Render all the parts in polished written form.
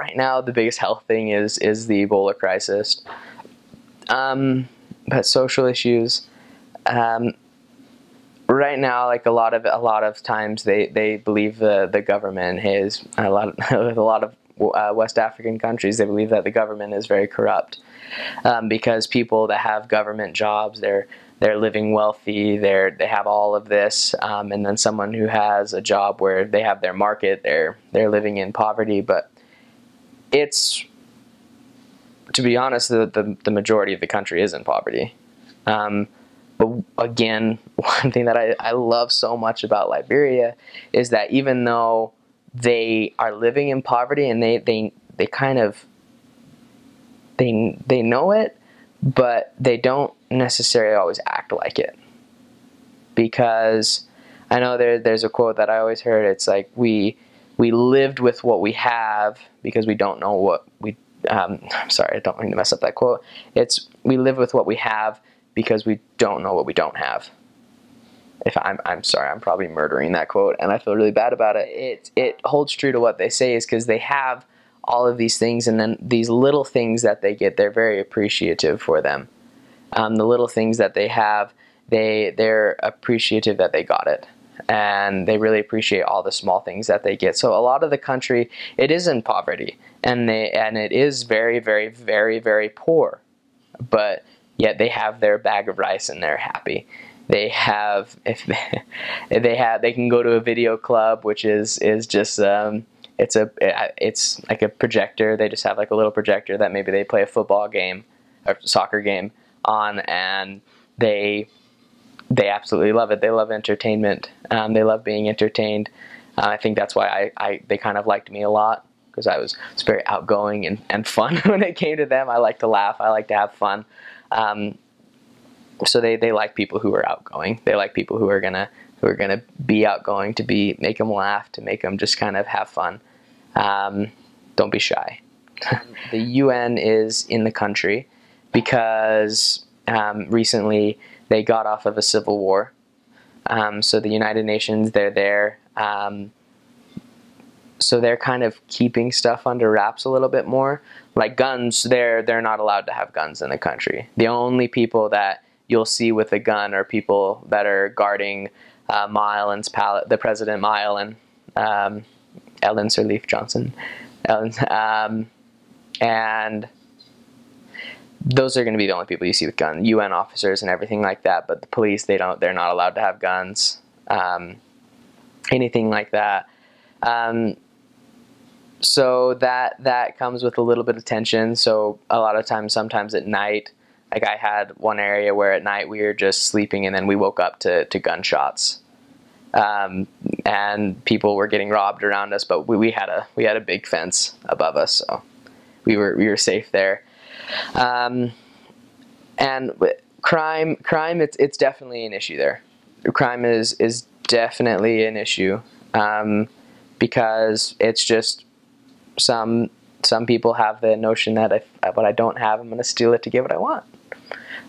right now the biggest health thing is the Ebola crisis. But social issues, right now, like a lot of times they believe the government is a lot of West African countries, they believe that the government is very corrupt, because people that have government jobs, they're living wealthy, they have all of this, and then someone who has a job where they have their market, they're living in poverty. But it's, to be honest, the majority of the country is in poverty. But again, one thing that I love so much about Liberia is that even though they are living in poverty and they kind of they know it, but they don't necessarily always act like it. Because I know there's a quote that I always heard. It's like we lived with what we have because we don't know what we. I'm sorry, I don't mean to mess up that quote. It's we live with what we have because we don't know what we don't have. If I'm sorry, I'm probably murdering that quote, and I feel really bad about it. It holds true to what they say, is because they have all of these things, and then these little things that they get, they're very appreciative for them. The little things that they have, they're appreciative that they got it, and they really appreciate all the small things that they get. So a lot of the country, it is in poverty, and it is very, very, very, very poor, but yet they have their bag of rice and they're happy. They have, they can go to a video club, which is just it's like a projector. They just have like a little projector that maybe they play a football game or soccer game on, and they absolutely love it. They love entertainment. They love being entertained. I think that's why they kind of liked me a lot, because I was very outgoing and fun when it came to them. I like to laugh. I like to have fun. So they like people who are outgoing. They like people who are gonna be outgoing, to make them laugh, to make them just kind of have fun. Don't be shy. The UN is in the country because recently they got off of a civil war. So the United Nations, they're there. So they're kind of keeping stuff under wraps a little bit more. Like guns, they're not allowed to have guns in the country. The only people that you'll see with a gun are people that are guarding Milan's palace, the President Milan, Ellen Sirleaf Johnson, and those are going to be the only people you see with guns. UN officers and everything like that, but the police, they're not allowed to have guns, anything like that. So that comes with a little bit of tension. So a lot of times, sometimes at night, like I had one area where at night we were just sleeping and then we woke up to gunshots, and people were getting robbed around us. But we had a big fence above us, so we were safe there. And crime, it's definitely an issue there. Crime is definitely an issue, because it's just some people have the notion that if what I don't have, I'm going to steal it to get what I want.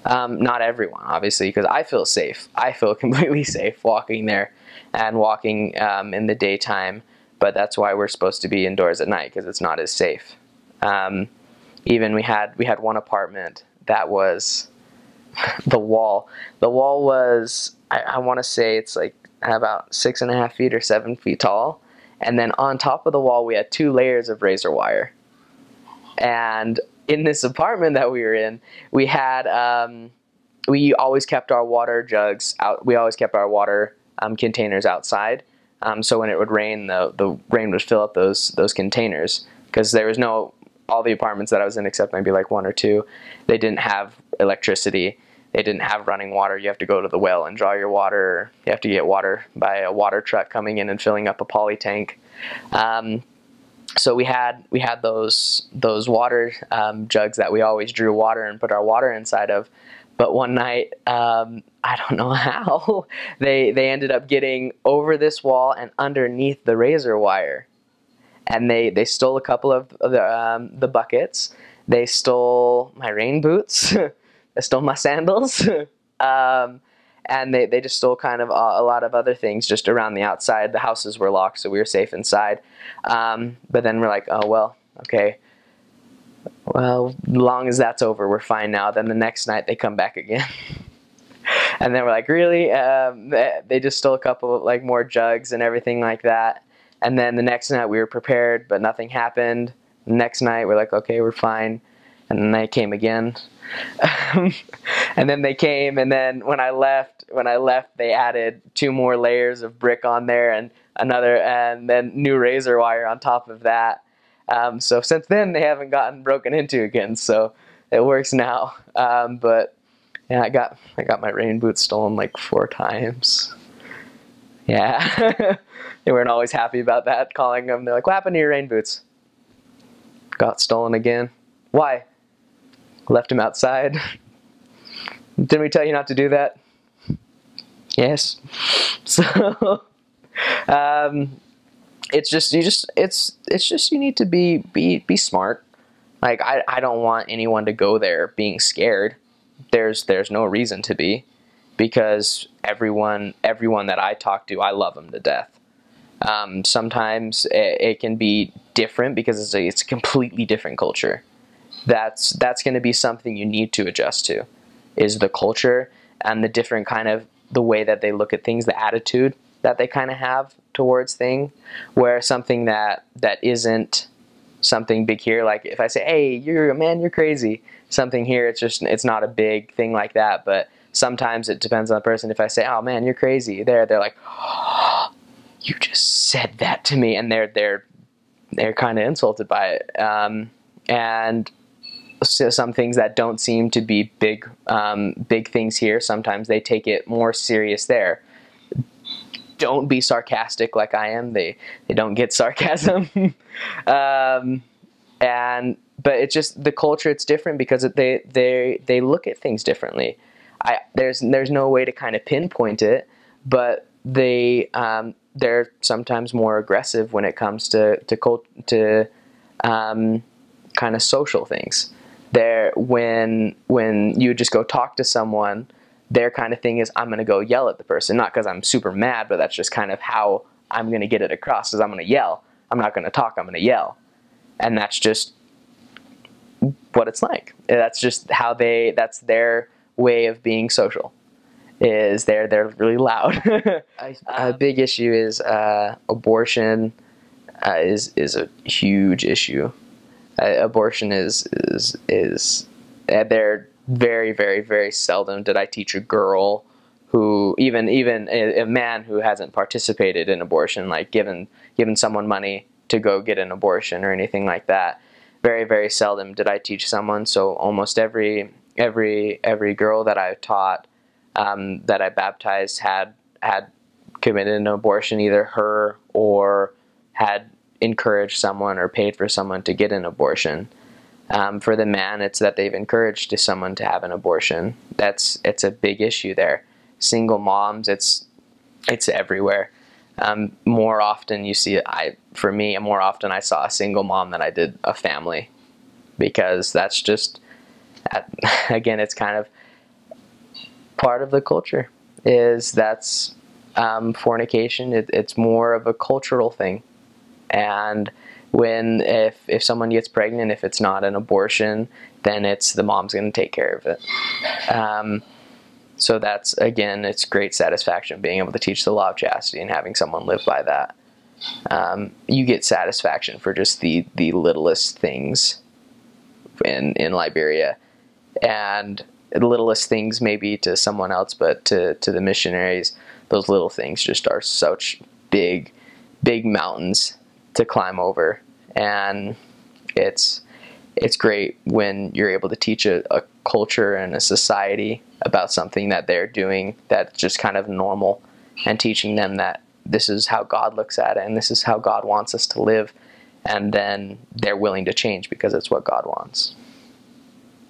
Not everyone, obviously, because I feel safe. I feel completely safe walking there and walking in the daytime, but that's why we're supposed to be indoors at night, because it's not as safe. Even we had one apartment that was the wall was, I want to say it's like about 6.5 feet or 7 feet tall, and then on top of the wall we had 2 layers of razor wire. And in this apartment that we were in, we had we always kept our water jugs out. We always kept our water containers outside, so when it would rain, the rain would fill up those containers, because there was no, all the apartments that I was in, except maybe like 1 or 2, they didn't have electricity. They didn't have running water. You have to go to the well and draw your water. You have to get water by a water truck coming in and filling up a poly tank. So we had those water jugs that we always drew water and put our water inside of. But one night, I don't know how, they ended up getting over this wall and underneath the razor wire. And they stole a couple of the buckets. They stole my rain boots. They stole my sandals. And they just stole kind of a lot of other things just around the outside. The houses were locked, so we were safe inside. But then we're like, oh, well, Okay, well, as long as that's over, we're fine now. Then the next night they come back again. And then we're like, really? They just stole a couple of like more jugs and everything like that. And then the next night we were prepared, but nothing happened. The next night we're like, okay, we're fine. And then they came again. And then they came, and then when I left, they added 2 more layers of brick on there and then new razor wire on top of that. So since then they haven't gotten broken into again, so it works now. But yeah, I got my rain boots stolen like 4 times. Yeah. They weren't always happy about that, calling them. They're like, what happened to your rain boots? Got stolen again. Why? Left them outside. Didn't we tell you not to do that? Yes. So it's just you need to be smart. Like I don't want anyone to go there being scared. There's no reason to be, because everyone that I talk to, I love them to death. Sometimes it can be different because it's a completely different culture. That's going to be something you need to adjust to, is the culture and the different kind of the way that they look at things, the attitude that they kind of have towards things. Where something that isn't something big here, like if I say, hey, you're crazy, something here, it's not a big thing like that. But sometimes it depends on the person. If I say, oh man, you're crazy, they're like, oh, you just said that to me, and they're kind of insulted by it. And so some things that don't seem to be big things here, sometimes they take it more serious there. Don't be sarcastic like I am. They don't get sarcasm. But it's just the culture. It's different because they look at things differently. There's no way to kind of pinpoint it, but they're sometimes more aggressive when it comes to kind of social things. When you just go talk to someone, their kind of thing is, I'm going to go yell at the person, not because I'm super mad, but that's just kind of how I'm going to get it across, is I'm going to yell. I'm not going to talk, I'm going to yell. And that's just what it's like. That's just that's their way of being social, is they're really loud. A big issue is abortion is a huge issue. Abortion is they're very, very, very seldom did I teach a girl who, even a man who hasn't participated in abortion, like given someone money to go get an abortion or anything like that. Very, very seldom did I teach someone. So almost every girl that I've taught, that I baptized had committed an abortion, either her or had encouraged someone or paid for someone to get an abortion. For the man, it's that they've encouraged someone to have an abortion. It's a big issue there. Single moms, it's everywhere. More often you see, more often I saw a single mom than I did a family, because that's just, again, it's kind of part of the culture. That's fornication. It's more of a cultural thing. And if someone gets pregnant, if it's not an abortion, then it's the mom's going to take care of it. So that's, again, it's great satisfaction being able to teach the law of chastity and having someone live by that. You get satisfaction for just the littlest things in Liberia, and the littlest things maybe to someone else, but to the missionaries, those little things just are such big mountains to climb over. And it's great when you're able to teach a culture and a society about something that they're doing that's just kind of normal, and teaching them that this is how God looks at it and this is how God wants us to live, and then they're willing to change because it's what God wants.